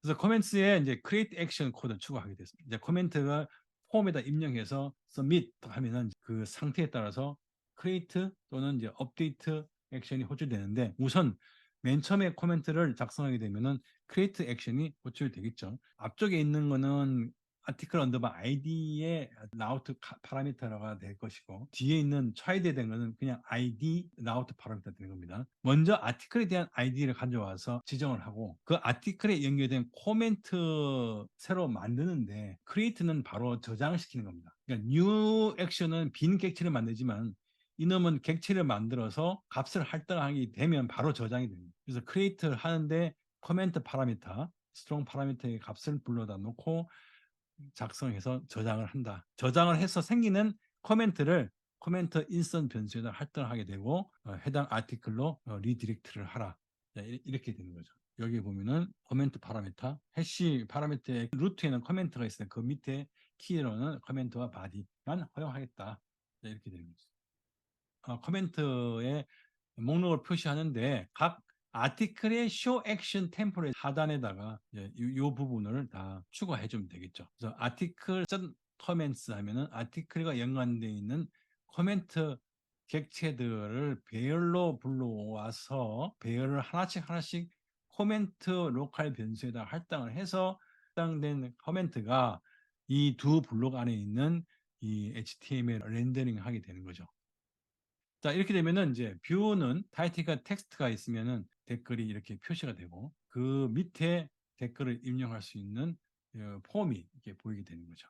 그래서 코멘트에 이제 create action 코드를 추가하게 됐습니다. 이제 코멘트가 폼에다 입력해서 submit 하면은 그 상태에 따라서 create 또는 이제 update 액션이 호출되는데, 우선 맨 처음에 코멘트를 작성하게 되면은 create 액션이 호출되겠죠. 앞쪽에 있는 거는 아티클 언더바 id의 라우트 파라미터가 될 것이고, 뒤에 있는 차이드에 된 거는 그냥 id 라우트 파라미터가 되는 겁니다. 먼저 아티클에 대한 id를 가져와서 지정을 하고, 그 아티클에 연결된 코멘트 새로 만드는데 create는 바로 저장을 시키는 겁니다. 그러니까 new action은 빈 객체를 만들지만 이놈은 객체를 만들어서 값을 할당하게 되면 바로 저장이 됩니다. 그래서 create를 하는데 코멘트 파라미터, 스트롱 파라미터의 값을 불러다 놓고 작성해서 저장을 한다. 저장을 해서 생기는 코멘트를 코멘트 인스턴 변수에다 할당하게 되고, 해당 아티클로 리디렉트를 하라. 이렇게 되는 거죠. 여기 보면은 코멘트 파라미터, 해시 파라미터의 루트에는 코멘트가 있어요. 그 밑에 키로는 코멘트와 바디만 허용하겠다. 이렇게 되는 거죠. 코멘트의 목록을 표시하는데 각 아티클의 show action 템플릿 하단에다가 이 부분을 다 추가해 주면 되겠죠. 그래서 아티클 comments 하면은 아티클과 연관되어 있는 코멘트 객체들을 배열로 불러와서 배열을 하나씩 하나씩 코멘트 로컬 변수에다 할당을 해서 할당된 코멘트가 이 두 블록 안에 있는 이 HTML 렌더링 하게 되는 거죠. 자, 이렇게 되면은 이제 뷰는 타이틀과 텍스트가 있으면은 댓글이 이렇게 표시가 되고, 그 밑에 댓글을 입력할 수 있는 폼이 이렇게 보이게 되는 거죠.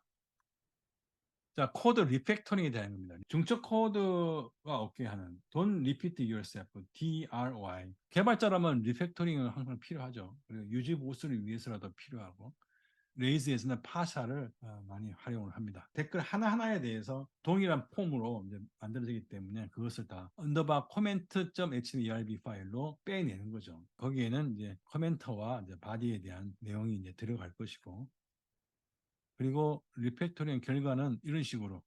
자, 코드 리팩토링에 대한 겁니다. 중첩 코드가 없게 하는 Don't repeat yourself, DRY. 개발자라면 리팩토링은 항상 필요하죠. 그리고 유지 보수를 위해서라도 필요하고, 레이즈에서는 파샤를 많이 활용을 합니다. 댓글 하나하나에 대해서 동일한 폼으로 이제 만들어지기 때문에 그것을 다 언더바 코멘트.hrb 파일로 빼내는 거죠. 거기에는 이제 코멘터와 이제 바디에 대한 내용이 이제 들어갈 것이고, 그리고 리팩토링 결과는 이런 식으로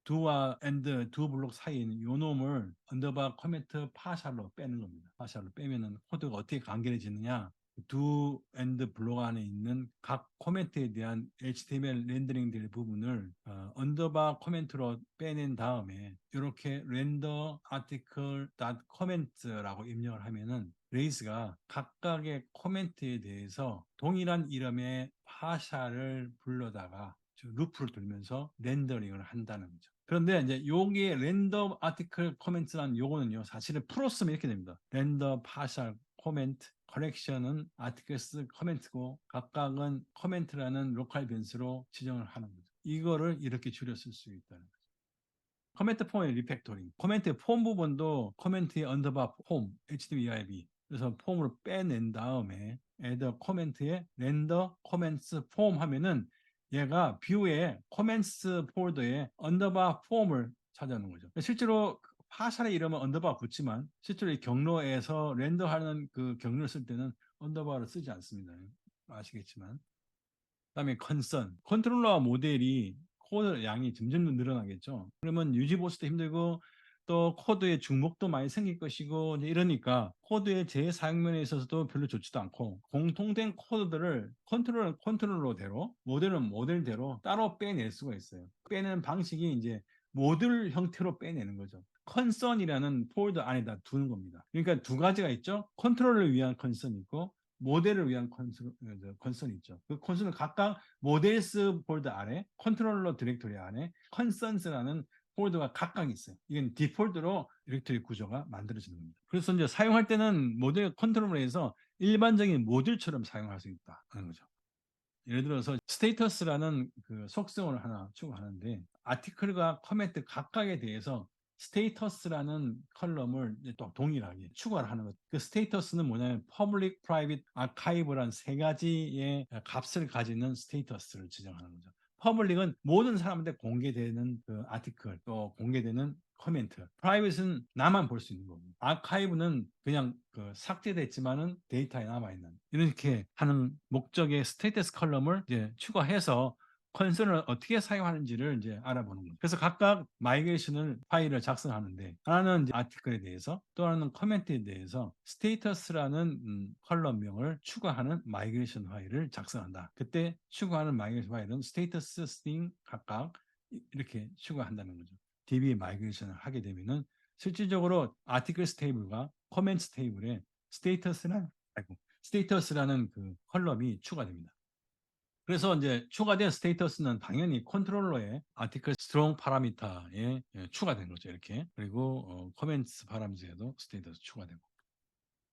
do와 and 두 블록 사이에 있는 요 놈을 언더바 코멘트 파샬로 빼는 겁니다. 파샬로 빼면은 코드가 어떻게 간결해지느냐? 두 엔드 블록 안에 있는 각 코멘트에 대한 HTML 렌더링 될 부분을 언더바 코멘트로 빼낸 다음에 이렇게 렌더 아티클 닷 코멘트라고 입력을 하면은 레이스가 각각의 코멘트에 대해서 동일한 이름의 파샤를 불러다가 루프를 돌면서 렌더링을 한다는 거죠. 그런데 이제 여기에 랜덤 아티클 코멘트라는 요거는요, 사실은 풀었으면 이렇게 됩니다. 랜덤 파셜 코멘트, 커렉션은 아티클스 코멘트고 각각은 코멘트라는 로컬 변수로 지정을 하는 거죠. 이거를 이렇게 줄여 쓸 수 있다는 거죠. 코멘트 폼의 리팩토링. 코멘트의 폼 부분도 코멘트의 언더바 폼, HTML 그래서 폼으로 빼낸 다음에 add 코멘트에 렌더 코멘트 폼 하면은 얘가 뷰에 코멘트 폴더에 언더바 폼을 찾아오는 거죠. 실제로 파샬의 이름은 언더바 붙지만 실제로 이 경로에서 렌더하는 그 경로를 쓸 때는 언더바를 쓰지 않습니다. 아시겠지만. 그다음에 컨트롤러 모델이 코드 양이 점점 늘어나겠죠. 그러면 유지 보수도 힘들고 또 코드의 중복도 많이 생길 것이고 이러니까 코드의 재사용면에 있어서도 별로 좋지도 않고, 공통된 코드들을 컨트롤러는 컨트롤러대로 모델은 모델대로 따로 빼낼 수가 있어요. 빼는 방식이 이제 모듈 형태로 빼내는 거죠. 컨선이라는 폴더 안에다 두는 겁니다. 그러니까 두 가지가 있죠. 컨트롤을 위한 컨선이 있고 모델을 위한 컨선이 있죠. 그 컨선은 각각 모델스 폴더 안에, 컨트롤러 디렉토리 안에 컨선스라는 폴더가 각각 있어요. 이건 디폴트로 디렉토리 구조가 만들어지는 겁니다. 그래서 이제 사용할 때는 모델 컨트롤러에서 일반적인 모듈처럼 사용할 수 있다는 거죠. 예를 들어서 스테이터스라는 그 속성을 하나 추가하는데 아티클과 코멘트 각각에 대해서 스테이터스라는 컬럼을 또 동일하게 추가를 하는 것. 그 스테이터스는 뭐냐면 public, private, archive란 세 가지의 값을 가지는 스테이터스를 지정하는 거죠. 퍼블릭은 모든 사람한테 공개되는 그 아티클, 또 공개되는 코멘트. 프라이빗은 나만 볼 수 있는 거고, 아카이브는 그냥 그 삭제됐지만은 데이터에 남아 있는, 이렇게 하는 목적의 스테이터스 컬럼을 이제 추가해서 컨선을 어떻게 사용하는지를 이제 알아보는 거죠. 그래서 각각 마이그레이션을 파일을 작성하는데 하나는 이제 아티클에 대해서 또 하나는 커멘트에 대해서 스테이터스라는 컬럼명을 추가하는 마이그레이션 파일을 작성한다. 그때 추가하는 마이그레이션 파일은 스테이터스 스트링 각각 이렇게 추가한다는 거죠. DB 마이그레이션을 하게 되면은 실질적으로 아티클스 테이블과 커멘트 테이블에 스테이터스라는 그 컬럼이 추가됩니다. 그래서 이제 추가된 스테이터스는 당연히 컨트롤러의 아티클 스트롱 파라미터에 추가된 거죠. 이렇게. 그리고 커멘트 파라미터에도 스테이터스 추가되고.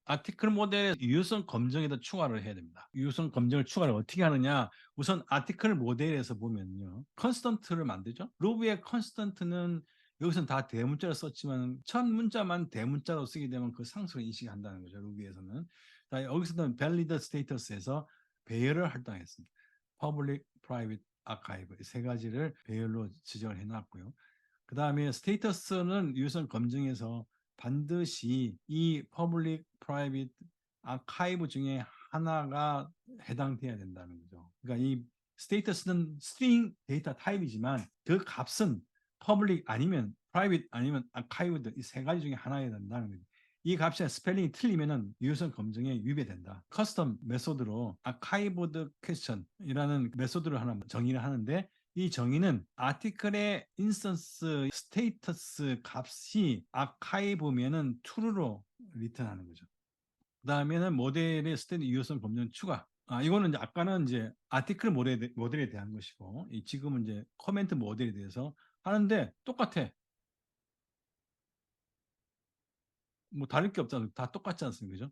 아티클 모델의 유효성 검증에다 추가를 해야 됩니다. 유효성 검증을 추가를 어떻게 하느냐? 우선 아티클 모델에서 보면요. 컨스턴트를 만들죠. 루비의 컨스턴트는 여기서는 다 대문자로 썼지만 첫 문자만 대문자로 쓰게 되면 그 상수를 인식한다는 거죠. 루비에서는. 여기서는 valid status에서 배열을 할당했습니다. public, private, archive 세 가지를 배열로 지정을 해놨고요. 그 다음에 스테이터스는 유효성 검증에서 반드시 이 퍼블릭, 프라이빗, 아카이브 중에 하나가 해당돼야 된다는 거죠. 그러니까 이 스테이터스는 스트링 데이터 타입이지만 그 값은 퍼블릭 아니면 프라이빗 아니면 아카이브드 이 세 가지 중에 하나여야 된다는 거죠. 이 값의 스펠링이 틀리면은 유효성 검증에 위배된다. 커스텀 메소드로 아카이브드 퀘스천이라는 메소드를 하나 정의를 하는데 이 정의는 아티클의 인스턴스 스테이터스 값이 아카이브면은 true로 리턴하는 거죠. 그 다음에는 모델의 스탠드 유효성 검증 추가. 이거는 이제 아까는 이제 아티클 모델에 대한 것이고, 지금은 이제 커멘트 모델에 대해서 하는데 똑같아. 뭐 다를 게 없잖아요. 다 똑같지 않습니까? 그죠?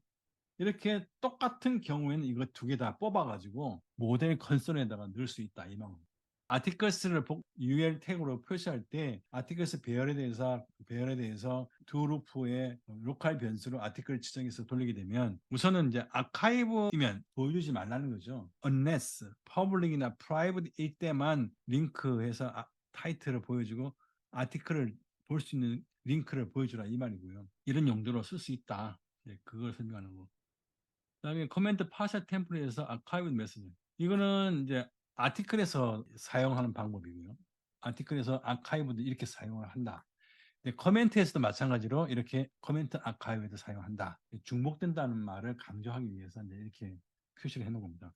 이렇게 똑같은 경우에는 이거 두 개 다 뽑아가지고 모델 컨솔에다가 넣을 수 있다. 이 말입니다. 아티클스를 UL 태그로 표시할 때 아티클스 배열에 대해서 두 루프의 로컬 변수로 아티클 지정해서 돌리게 되면 우선은 이제 아카이브이면 보여주지 말라는 거죠. unless public이나 private일 때만 링크해서 타이틀을 보여주고 아티클을 볼 수 있는 링크를 보여주라 이 말이고요. 이런 용도로 쓸 수 있다. 그걸 설명하는 거. 그다음에 커멘트 파셜 템플릿에서 아카이브 메시지. 이거는 이제 아티클에서 사용하는 방법이고요. 아티클에서 아카이브도 이렇게 사용을 한다. 커멘트에서도 마찬가지로 이렇게 커멘트 아카이브도 사용한다. 중복된다는 말을 강조하기 위해서 이제 이렇게 표시를 해놓은 겁니다.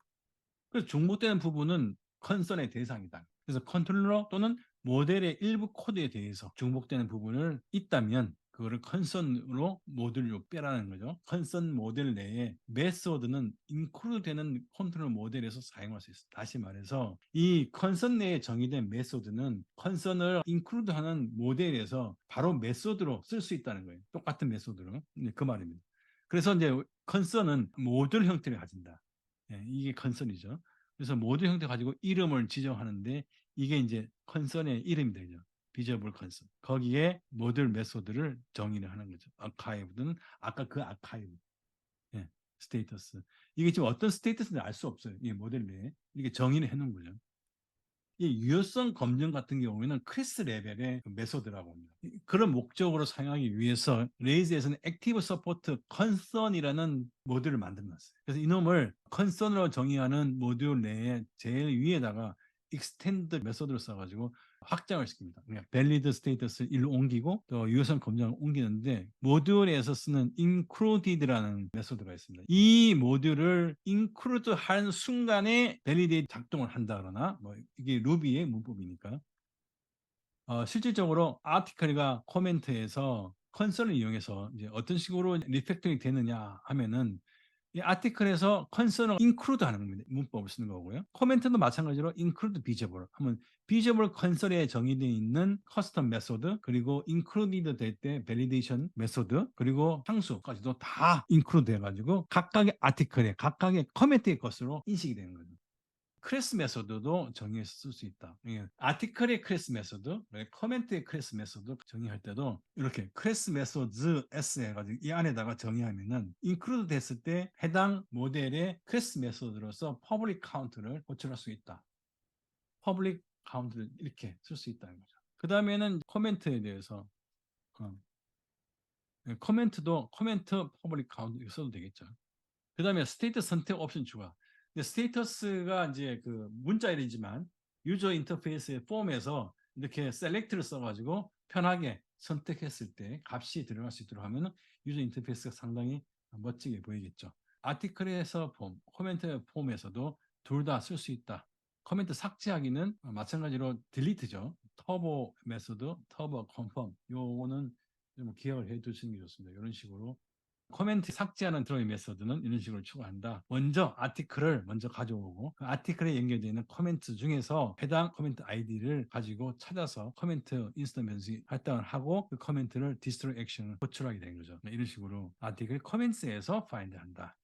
그래서 중복되는 부분은 컨선의 대상이다. 그래서 컨트롤러 또는 모델의 일부 코드에 대해서 중복되는 부분을 있다면 그거를 컨선으로 모듈로 빼라는 거죠. 컨선 모델 내에 메소드는 인크루드 되는 컨트롤 모델에서 사용할 수 있어요. 다시 말해서 이 컨선 내에 정의된 메소드는 컨선을 인크루드하는 모델에서 바로 메소드로 쓸 수 있다는 거예요. 똑같은 메소드로. 그 말입니다. 그래서 이제 컨선은 모듈 형태를 가진다. 이게 컨선이죠. 그래서 모듈 형태 가지고 이름을 지정하는데 이게 이제 컨선의 이름이 되죠. 비저블 컨선. 거기에 모듈 메소드를 정의를 하는 거죠. 아카이브는 아까 그 아카이브, 스테이터스. 이게 지금 어떤 스테이터스인지 알 수 없어요. 이 모델 내에 이렇게 정의를 해놓은 거죠. 이 유효성 검증 같은 경우에는 크리스 레벨의 메소드라고 합니다. 그런 목적으로 사용하기 위해서 레이즈에서는 액티브 서포트 컨선이라는 모듈을 만들어놨어요. 그래서 이놈을 컨선으로 정의하는 모듈 내에 제일 위에다가 익스텐드 메소드를 써가지고 확장을 시킵니다. 그냥 밸리드 스테이터스를 일로 옮기고 또 유효성 검증을 옮기는데 모듈에서 쓰는 included라는 메소드가 있습니다. 이 모듈을 include 한 순간에 밸리데이트 작동을 한다 그러나 뭐 이게 루비의 문법이니까 실질적으로 아티클과 코멘트에서 컨설을 이용해서 이제 어떤 식으로 리팩토링 되느냐 하면은 이 아티클에서 컨설을 인크루드 하는 겁니다. 문법을 쓰는 거고요. 코멘트도 마찬가지로 include visible 하면 visible 컨설에 정의되어 있는 커스텀 메소드 그리고 included 될 때 validation 메소드 그리고 상수까지도 다 include 해가지고 각각의 아티클에 각각의 커멘트의 것으로 인식이 되는 거죠. 크래스 메소드도 정의해서 쓸 수 있다. 아티클의 크래스 메소드, 커멘트의 크래스 메소드 정의할 때도 이렇게 크래스 메소드 S 해가지고 이 안에다가 정의하면은 인크루드 됐을 때 해당 모델의 크래스 메소드로서 퍼블릭 카운트를 호출할 수 있다. 퍼블릭 카운트를 이렇게 쓸 수 있다는 거죠. 그 다음에는 코멘트에 대해서 코멘트도 코멘트 퍼블릭 카운트 이거 써도 되겠죠. 그 다음에 스테이트 선택 옵션 추가. 스테이터스가 이제 그 문자열이지만 유저 인터페이스의 폼에서 이렇게 셀렉트를 써가지고 편하게 선택했을 때 값이 들어갈 수 있도록 하면 유저 인터페이스가 상당히 멋지게 보이겠죠. 아티클에서 폼, 코멘트 폼에서도 둘 다 쓸 수 있다. 코멘트 삭제하기는 마찬가지로 딜리트죠. 터보 메소드, 터보 컨펌. 요거는 좀 기억을 해 두시는 게 좋습니다. 이런 식으로 코멘트 삭제하는 드로잉 메서드는 이런 식으로 추구한다. 먼저 아티클을 먼저 가져오고 그 아티클에 연결되어 있는 코멘트 중에서 해당 코멘트 아이디를 가지고 찾아서 코멘트 인스턴스 할당을 하고 그 코멘트를 디스트로이 액션을 호출하게 되는 거죠. 이런 식으로 아티클 코멘트에서 파인드 한다.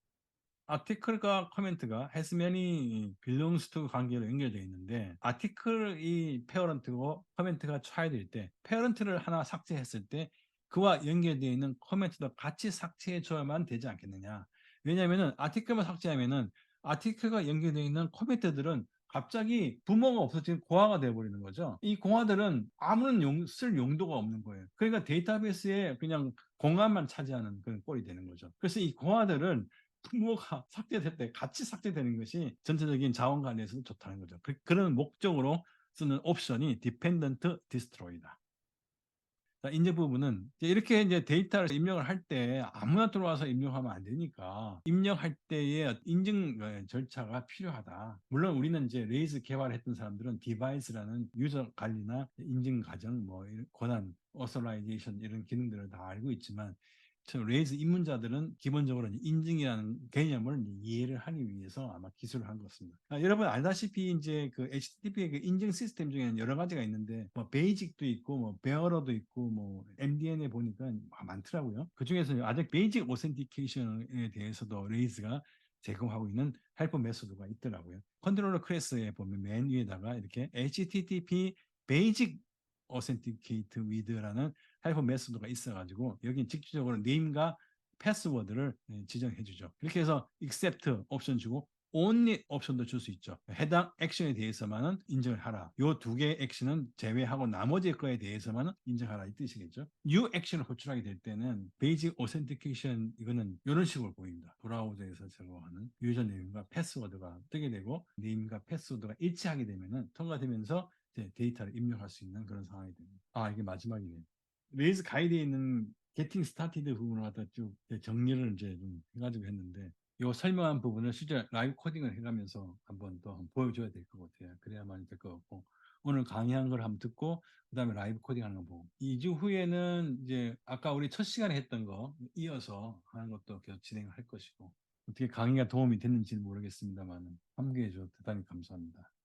아티클과 코멘트가 has many belongs to 관계로 연결되어 있는데 아티클이 페어런트고 코멘트가 child일 때 페어런트를 하나 삭제했을 때 그와 연결되어 있는 코멘트도 같이 삭제해 줘야만 되지 않겠느냐. 왜냐하면 아티클만 삭제하면은 아티클과 연결되어 있는 코멘트들은 갑자기 부모가 없어지는 고아가 되어버리는 거죠. 이 고아들은 아무런 쓸 용도가 없는 거예요. 그러니까 데이터베이스에 그냥 공간만 차지하는 그런 꼴이 되는 거죠. 그래서 이 고아들은 부모가 삭제될 때 같이 삭제되는 것이 전체적인 자원 관리에서도 좋다는 거죠. 그런 목적으로 쓰는 옵션이 Dependent Destroy다. 자, 이제 부분은 이렇게 이제 데이터를 입력을 할 때 아무나 들어와서 입력하면 안 되니까 입력할 때의 인증 절차가 필요하다. 물론 우리는 이제 레이즈 개발했던 사람들은 디바이스라는 유저 관리나 인증 과정, 뭐 권한, 오서라이제이션 이런 기능들을 다 알고 있지만 레이즈 입문자들은 기본적으로 인증이라는 개념을 이해를 하기 위해서 아마 기술을 한 것 같습니다. 여러분 알다시피 이제 그 HTTP의 그 인증 시스템 중에는 여러 가지가 있는데 뭐 베이직도 있고 뭐 베어러도 있고 뭐 MDN에 보니까 많더라고요. 그 중에서 아직 베이직 오센티케이션에 대해서도 레이즈가 제공하고 있는 헬프 메소드가 있더라고요. 컨트롤러 클래스에 보면 맨 위에다가 이렇게 HTTP 베이직 오센티케이트 위드라는 하이퍼 메소드가 있어가지고 여기 직접적으로 네임과 패스워드를 지정해 주죠. 이렇게 해서 accept 옵션 주고 only 옵션도 줄 수 있죠. 해당 액션에 대해서만은 인정을 하라. 요 두 개의 액션은 제외하고 나머지 거에 대해서만은 인정하라 이 뜻이겠죠. new 액션을 호출하게 될 때는 베이직 오센티케이션 이거는 이런 식으로 보입니다. 브라우저에서 제공하는 유저네임과 패스워드가 뜨게 되고 네임과 패스워드가 일치하게 되면은 통과되면서 데이터를 입력할 수 있는 그런 상황이 됩니다. 아, 이게 마지막이네요. 레이즈 가이드에 있는 게팅 스타티드 부분을 갖다 쭉 정리를 이제 좀 해가지고 했는데 이 설명한 부분을 실제 라이브 코딩을 해가면서 한번 또 한번 보여줘야 될 것 같아요. 그래야만 될 것 같고 오늘 강의한 걸 한번 듣고 그다음에 라이브 코딩하는 거 보고 2주 후에는 이제 아까 우리 첫 시간에 했던 거 이어서 하는 것도 계속 진행을 할 것이고 어떻게 강의가 도움이 됐는지는 모르겠습니다만 함께해 주셔서 대단히 감사합니다.